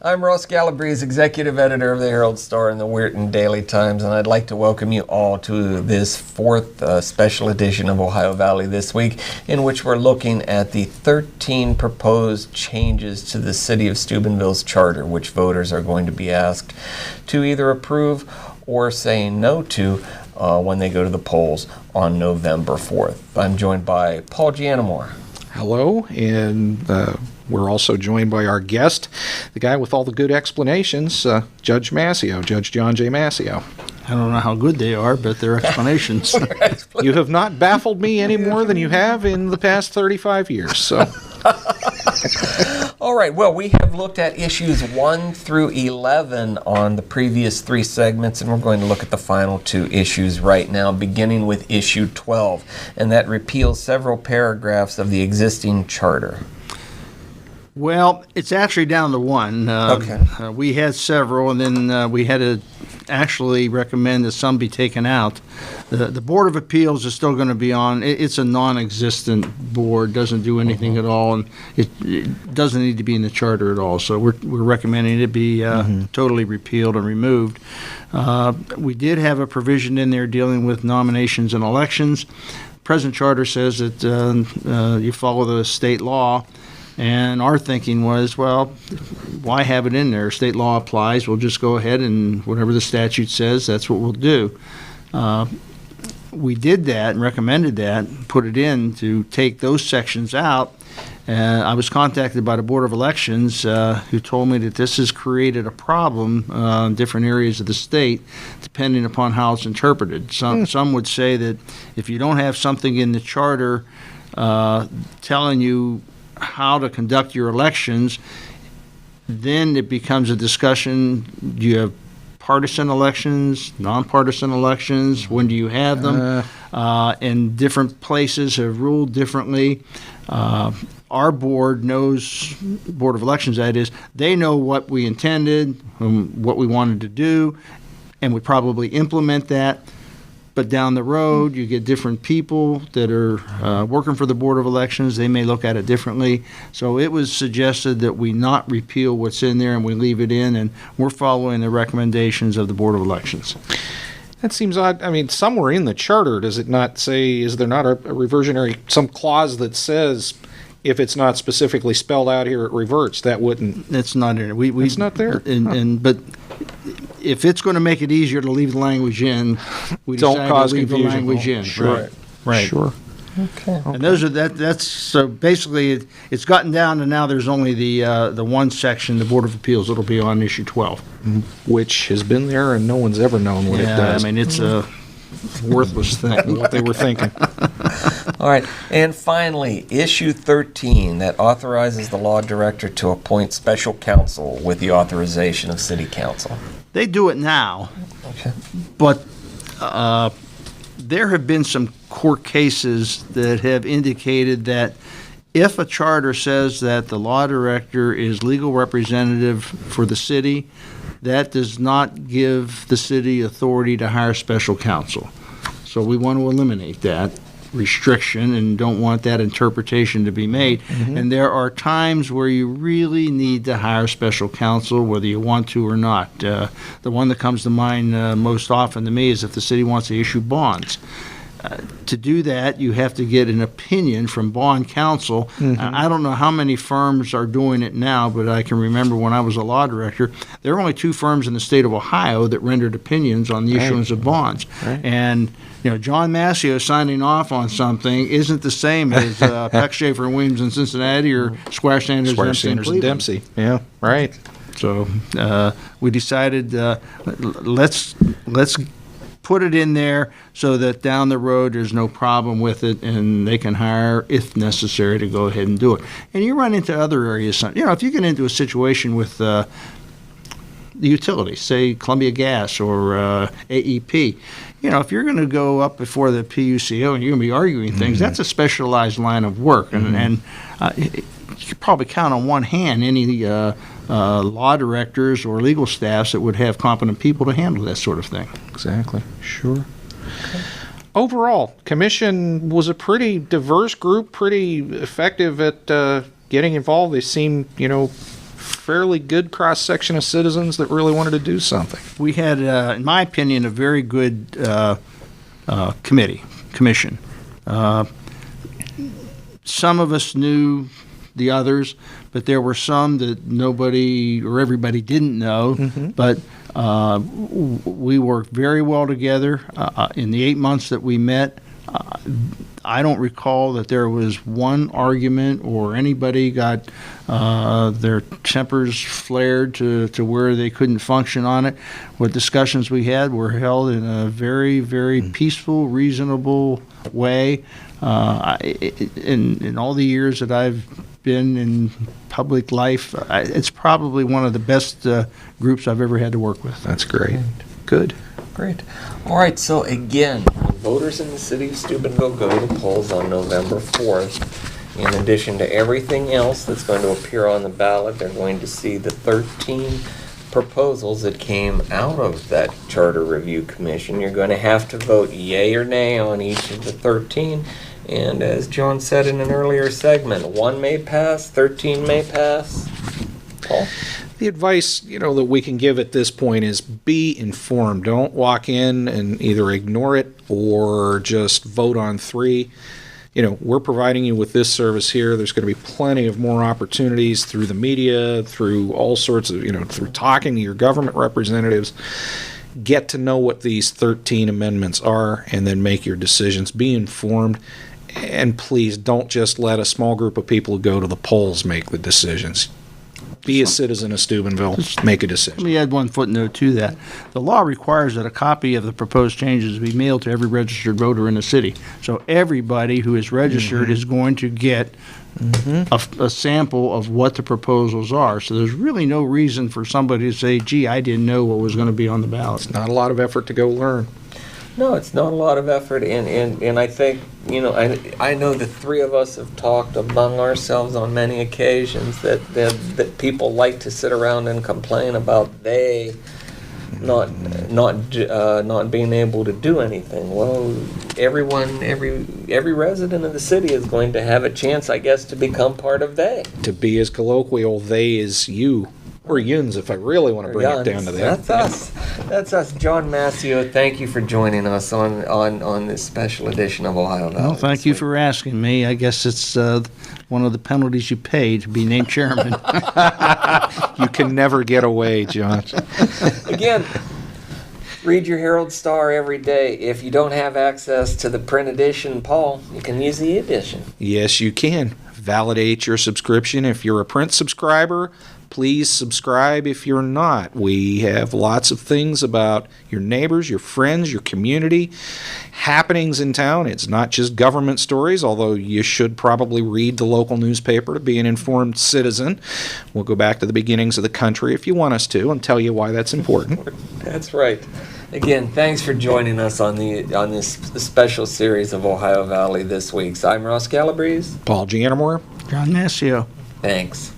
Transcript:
I'm Ross Gallabrese, Executive Editor of the Herald-Star and the Weirton Daily Times, and I'd like to welcome you all to this fourth special edition of Ohio Valley This Week, in which we're looking at the 13 proposed changes to the City of Steubenville's charter, which voters are going to be asked to either approve or say no to when they go to the polls on November 4th. I'm joined by Paul Giannamore. Hello, and we're also joined by our guest, the guy with all the good explanations, Judge Mascio, Judge John J. Mascio. I don't know how good they are, but they're explanations. You have not baffled me any more than you have in the past 35 years. So. All right, well, we have looked at issues 1 through 11 on the previous 3 segments, and we're going to look at the final 2 issues right now, beginning with issue 12, and that repeals several paragraphs of the existing charter. Well, it's actually down to 1. Okay. We had several, and then we had to actually recommend that some be taken out. The Board of Appeals is still going to be on. It's a non-existent board, doesn't do anything at all, and it doesn't need to be in the charter at all. So we're recommending it be totally repealed and removed. We did have a provision in there dealing with nominations and elections. Present charter says that you follow the state law. And our thinking was, well, why have it in there? State law applies. We'll just go ahead and whatever the statute says, that's what we'll do. We did that and recommended that, put it in to take those sections out. I was contacted by the Board of Elections who told me that this has created a problem in different areas of the state, depending upon how it's interpreted. Some would say that if you don't have something in the charter telling you how to conduct your elections, then it becomes a discussion. Do you have partisan elections, nonpartisan elections? When do you have them? And different places have ruled differently. Our board knows, Board of Elections that is, they know what we intended, what we wanted to do, and would probably implement that. But down the road, you get different people that are working for the Board of Elections. They may look at it differently. So it was suggested that we not repeal what's in there and we leave it in, and we're following the recommendations of the Board of Elections. That seems odd. I mean, somewhere in the charter, does it not say, is there not a reversionary, some clause that says if it's not specifically spelled out here, it reverts? That wouldn't. It's not in it. It's not there. But if it's going to make it easier to leave the language in, we Don't decided cause to leave confusion. the language in. Sure. Right. Sure. Okay. And those are that's so basically it's gotten down to now there's only the one section, the Board of Appeals, that'll be on issue 12. Which has been there and no one's ever known what it does. I mean, it's a worthless thing. What they were thinking. All right, and finally, issue 13, that authorizes the law director to appoint special counsel with the authorization of city council. They do it now, Okay. but there have been some court cases that have indicated that if a charter says that the law director is legal representative for the city, that does not give the city authority to hire special counsel. So we want to eliminate that restriction and don't want that interpretation to be made. And there are times where you really need to hire special counsel, whether you want to or not. The one that comes to mind most often to me is if the city wants to issue bonds. To do that, you have to get an opinion from bond counsel. I don't know how many firms are doing it now, but I can remember when I was a law director, there were only 2 firms in the state of Ohio that rendered opinions on the issuance of bonds. And John Mascio signing off on something isn't the same as Peck, Schaefer, and Williams in Cincinnati or Squire, Sanders, and Dempsey. Yeah, right. So we decided let's put it in there so that down the road there's no problem with it and they can hire, if necessary, to go ahead and do it. And you run into other areas. If you get into a situation with the utilities, say Columbia Gas or AEP, if you're going to go up before the PUCO and you're going to be arguing things, that's a specialized line of work. And you could probably count on one hand any law directors or legal staffs that would have competent people to handle that sort of thing. Exactly. Sure. Okay. Overall, commission was a pretty diverse group, pretty effective at getting involved. They seemed, fairly good cross-section of citizens that really wanted to do something. We had, in my opinion, a very good commission. Some of us knew the others, but there were some that nobody or everybody didn't know. But we worked very well together. In the 8 months that we met, I don't recall that there was one argument or anybody got their tempers flared to where they couldn't function on it. What discussions we had were held in a very, very peaceful, reasonable way. In all the years that I've been in public life, it's probably one of the best groups I've ever had to work with. That's great. Good. Great. All right, so again, voters in the city of Steubenville go to the polls on November 4th. In addition to everything else that's going to appear on the ballot, they're going to see the 13 proposals that came out of that Charter Review Commission. You're going to have to vote yay or nay on each of the 13. And as John said in an earlier segment, 1 may pass, 13 may pass. Paul? The advice, that we can give at this point is be informed. Don't walk in and either ignore it or just vote on 3. We're providing you with this service here. There's going to be plenty of more opportunities through the media, through all sorts of, through talking to your government representatives. Get to know what these 13 amendments are and then make your decisions. Be informed. And please don't just let a small group of people who go to the polls make the decisions. Be a citizen of Steubenville. Make a decision. Let me add one footnote to that. The law requires that a copy of the proposed changes be mailed to every registered voter in the city. So everybody who is registered is going to get a sample of what the proposals are. So there's really no reason for somebody to say, gee, I didn't know what was going to be on the ballot. Not a lot of effort to go learn. No, it's not a lot of effort, and I think, I know the 3 of us have talked among ourselves on many occasions that people like to sit around and complain about they not being able to do anything. Well, every resident of the city is going to have a chance, I guess, to become part of they. To be as colloquial, they is you. Or yuns, if I really want to bring it down to that. That's us. That's us. John Mascio, thank you for joining us on this special edition of Ohio Valley. Well, thank you for asking me. I guess it's one of the penalties you pay to be named chairman. You can never get away, John. Again, read your Herald-Star every day. If you don't have access to the print edition, Paul, you can use the edition. Yes, you can. Validate your subscription if you're a print subscriber. Please subscribe if you're not. We have lots of things about your neighbors, your friends, your community, happenings in town. It's not just government stories, although you should probably read the local newspaper to be an informed citizen. We'll go back to the beginnings of the country if you want us to and tell you why that's important. That's right. Again, thanks for joining us on this special series of Ohio Valley this week. I'm Ross Gallabrese. Paul Giannamore. John Mascio. Thanks.